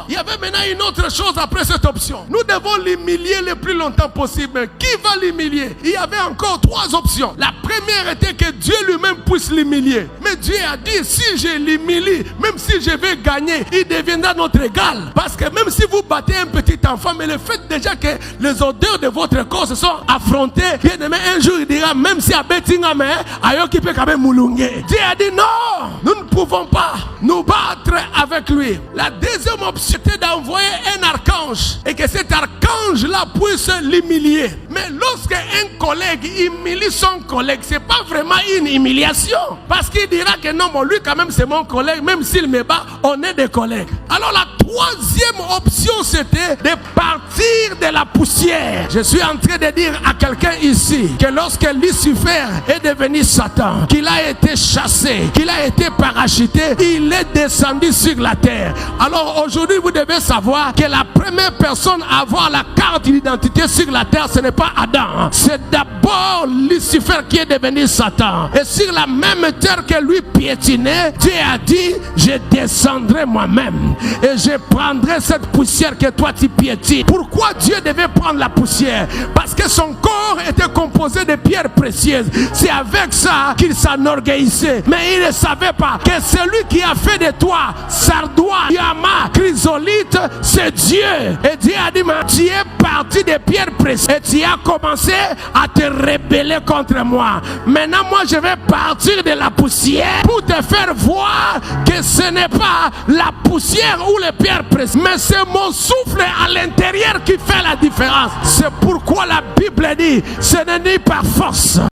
il y avait maintenant une autre chose après cette option. Nous devons l'humilier le plus longtemps possible. Mais qui va l'humilier? Il y avait encore 3 options. La première était que Dieu lui-même puisse l'humilier. Mais Dieu a dit, si je l'humilie, même si je vais gagner, il deviendra notre égal. Parce que même si vous battez un petit enfant, mais le fait déjà que les odeurs de votre corps se sont affrontées, bien aimé, un jour il dira, même si Abetingame, Ayoki peut quand même moulunguer. Dieu a dit non, nous ne pouvons pas nous battre avec lui. La deuxième option était d'envoyer un archange et que cet archange-là puisse l'humilier. Mais lorsque un collègue humilie son collègue, c'est pas vraiment une humiliation. Parce qu'il dira que non, bon, lui quand même c'est mon collègue, même s'il me bat, on est des collègues. Alors la troisième option c'était de partir de la poussière. Je suis en train de dire à quelqu'un ici que lorsque Lucifer est devenu Satan, qu'il a été chassé, qu'il a été parachuté, il est descendu sur la terre. Alors aujourd'hui vous devez savoir que la première personne à avoir la carte d'identité sur la terre, ce n'est pas Adam, c'est d'abord Lucifer qui est devenu Satan. Et sur la même terre que lui piétinait, Dieu a dit, je descendrai moi-même et je prendrai cette poussière que toi tu piétines. Pourquoi Dieu devait prendre la poussière? Parce que son corps était composé de pierres précieuses. C'est avec ça qu'il s'enorgueillissait. Mais il ne savait pas que celui qui a fait de toi sardoine, diamant, chrysolite, c'est Dieu. Et Dieu a dit, mais tu es parti des pierres précieuses et tu as commencé à te rebeller contre moi. Maintenant moi je vais partir de la poussière pour te faire voir que ce n'est pas la poussière ou les pierres précieuses, mais c'est mon souffle à l'intérieur qui fait la différence. C'est pourquoi la Bible dit, ce n'est ni par force